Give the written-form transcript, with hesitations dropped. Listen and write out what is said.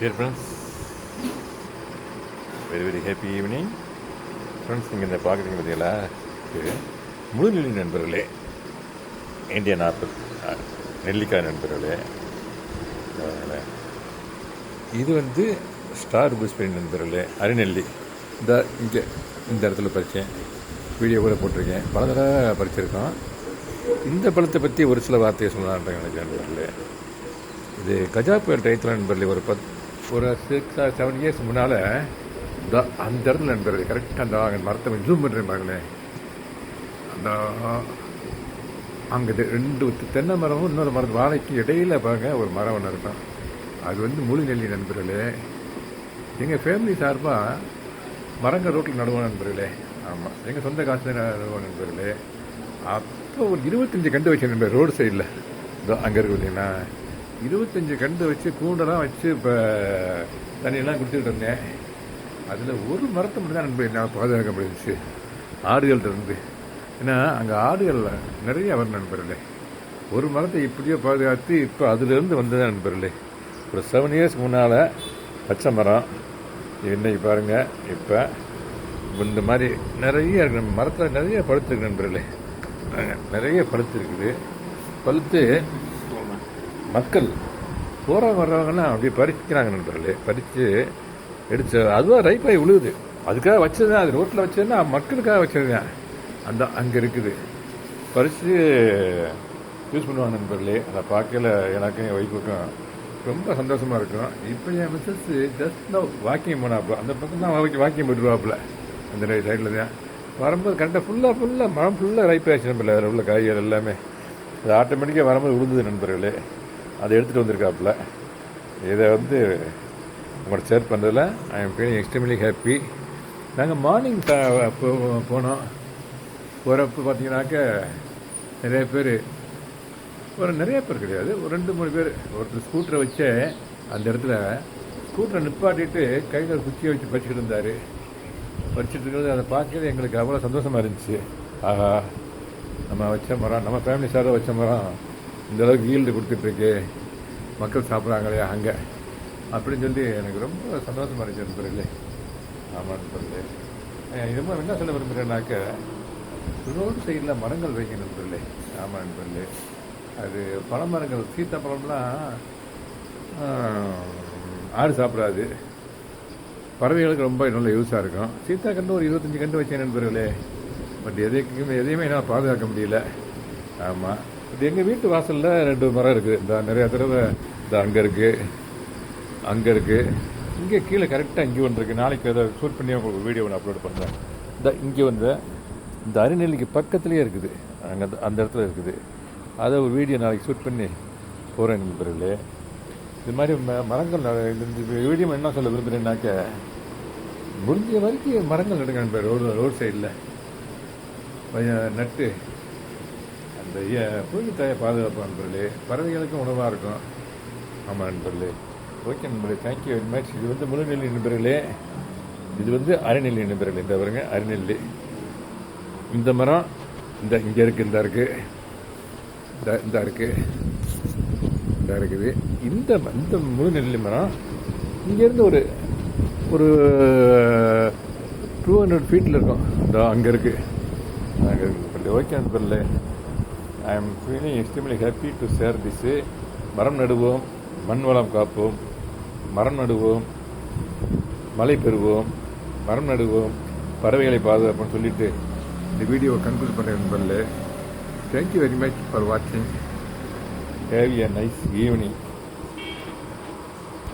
Dear friends, very very happy evening friends. நீங்கள் இந்த பார்க்குறீங்க பார்த்தீங்களா, இது முழுநெல்லி நண்பர்களே, இந்தியன் ஆப்பிள் நெல்லிக்காய் நண்பர்களே. இது வந்து ஸ்டார் பூஸ்பெரி நண்பர்களே, அரிநெல்லி. இங்கே இந்த இடத்துல பறித்தேன், வீடியோ கூட போட்டிருக்கேன், பல தடவை பறிச்சிருக்கோம். இந்த பழத்தை பற்றி ஒரு சில வார்த்தையை சொல்லலான்ட்டு எனக்கு நண்பர்களே. இது கஜா புயல் டயத்தில் நண்பர்களே, ஒரு 6-7 இயர்ஸ் முன்னால் அந்த இடத்துல நண்பர்களே, கரெக்டாக அந்த மரத்தை ஜூம் பண்ணுறேன் பாருங்களேன். அந்த அங்கே 2 தென்னை மரமும் இன்னொரு மரம் வாழைக்கு இடையில பாருங்க ஒரு மரம் ஒன்று இருக்கும். அது வந்து முழுநெல்லி நண்பர்களே. எங்கள் ஃபேமிலி சார்பாக மரங்கள் ரோட்டில் நடுவோம் நண்பர்களே. ஆமாம், எங்கள் சொந்த காசு நடுவோம் நண்பர்களே. அப்போ ஒரு 25 கண்டு வச்சேன் நண்பர், ரோடு சைடில். அங்கே இருக்கு பார்த்தீங்கன்னா 25 கண்டு வச்சு கூண்டெல்லாம் வச்சு இப்போ தண்ணியெல்லாம் கொடுத்துக்கிட்டு இருந்தேன். அதில் ஒரு மரத்தை மட்டும் தான் நண்பர் என்னால் பாதுகாக்க முடிஞ்சிச்சு, ஆடுகள் இருந்து. ஏன்னா அங்கே ஆடுகள் நிறைய வரும் நண்பர்களே. ஒரு மரத்தை இப்படியோ பாதுகாத்து இப்போ அதுலேருந்து வந்ததான் நண்பர்களே. ஒரு 7 இயர்ஸ் முன்னால் பச்சை மரம், இன்னைக்கு பாருங்கள் இப்போ இந்த மாதிரி நிறைய இருக்கு. மரத்தில் நிறைய பழுத்துருக்கு நண்பர்களே, நிறைய பழுத்து இருக்குது. பழுத்து மக்கள் போகிறவங்க வர்றவங்கலாம் அப்படியே பறிக்கிறாங்க நண்பர்களே. பறித்து எடுத்து அதுவாக ரைப்பாகி விழுகுது. அதுக்காக வச்சது தான், அது ரோட்டில் வச்சதுன்னா மக்களுக்காக வச்சது தான். அங்கே இருக்குது, பறித்து யூஸ் பண்ணுவாங்க நண்பர்களே. அதை பார்க்கல எனக்கும் என் ஒய்ஃபுக்கும் ரொம்ப சந்தோஷமாக இருக்கும். இப்போ என் மிஸ்ஸஸ் ஜஸ்ட் வாக்கிங் போனாப்புல, அந்த பக்கம் தான் வாக்கிங் போட்டுருவாப்புல, அந்த சைடில் தான் வரும்போது கரெக்டாக ஃபுல்லாக மரம் ஃபுல்லாக ரைப் ஆகிடுச்சு நண்பர்களே. அதில் உள்ள காய்கறி எல்லாமே அது ஆட்டோமேட்டிக்காக வரும்போது விழுந்தது நண்பர்களே. அதை எடுத்துகிட்டு வந்திருக்காப்புல. இதை வந்து உங்களோட ஷேர் பண்ணுறதுல I am feeling extremely happy. நாங்கள் மார்னிங் போனோம். போகிறப்ப பார்த்தீங்கன்னாக்க நிறைய பேர் கிடையாது, ஒரு 2-3 பேர். ஒருத்தர் ஸ்கூட்டரை வச்சு அந்த இடத்துல ஸ்கூட்டரை நிப்பாட்டிட்டு கையில் குச்சியை வச்சு பறிச்சுக்கிட்டு இருந்தார். பறிச்சுட்டு இருக்கிறது அதை பார்க்கறது எங்களுக்கு அவ்வளோ சந்தோஷமாக இருந்துச்சு. ஆஹா, நம்ம வச்ச மரம், நம்ம ஃபேமிலி சார்பாக வச்ச மரம் இந்தளவுக்கு ஈல்டு கொடுத்துட்ருக்கு, மக்கள் சாப்பிட்றாங்களே அங்கே அப்படின்னு சொல்லி எனக்கு ரொம்ப சந்தோஷமாக இருந்துச்சு நண்பர்களே. ஆமாம் நண்பர்களே, இது மாதிரி என்ன சொல்ல விரும்புகிறேன்னாக்க, ரோடு சைடில் மரங்கள் வைங்க நண்பர்களே. ஆமாம் நண்பர்களே, அது பழமரங்கள், சீத்தாப்பழம்லாம் ஆடு சாப்பிடாது, பறவைகளுக்கு ரொம்ப நல்ல யூஸாக இருக்கும். சீத்தா கண்டு ஒரு 25 கண்டு வச்சேன் நண்பர்களே. பட் எதையுமே என்னால் பாதுகாக்க முடியல. ஆமாம், இது எங்கள் வீட்டு வாசலில் 2 மரம் இருக்குது. இந்த நிறையா தடவை இந்த அங்கே இருக்குது, இங்கே கீழே கரெக்டாக இங்கே ஒன்று இருக்குது. நாளைக்கு அதை ஷூட் பண்ணி உங்களுக்கு வீடியோ ஒன்று அப்லோட் பண்ணுறேன். இங்கே வந்து இந்த அரிநெல்லிக்கு பக்கத்துலேயே இருக்குது, அங்கே அந்த இடத்துல இருக்குது. அதை ஒரு வீடியோ நாளைக்கு ஷூட் பண்ணி போகிறேன் நண்பர்களே. இது மாதிரி மரங்கள் இந்த வீடியோ என்ன சொல்ல விரும்புகிறேன்னாக்க, முடிஞ்ச வரைக்கும் மரங்கள் நடுங்க நண்பர். ரோடு சைடில் நட்டு அந்த பூமித்தாயை பாதுகாப்பு நண்பர்களே. பறவைகளுக்கும் உணவாக இருக்கும். ஆமாம் நண்பர்களே. ஓகே நண்பர்களே, தேங்க்யூ வெரி மச். இது வந்து முழுநெல்லி நண்பர்களே, இது வந்து அரிநெல்லி நண்பர்களே. இந்த பாருங்க அரிநெல்லி. இந்த மரம் இங்கே இருக்குது, இந்த இருக்குது. இந்த முழுநெல்லி மரம் இங்கேருந்து ஒரு 200 ஃபீட்டில் இருக்கும். அங்கே இருக்குது. ஓகே நண்பர்களே, I am feeling extremely happy to share this. மரம் நடுவோம், மண் வளம் காப்போம், மரம் நடுவோம், மழை பெறுவோம், மரம் நடுவோம், பறவைகளை பாதுகாப்போம்னு சொல்லிட்டு இந்த வீடியோவை கன்க்ளூட் பண்ணுறேன் நண்பர்களே. தேங்க்யூ வெரி மச் ஃபார் வாட்சிங். Have a nice evening.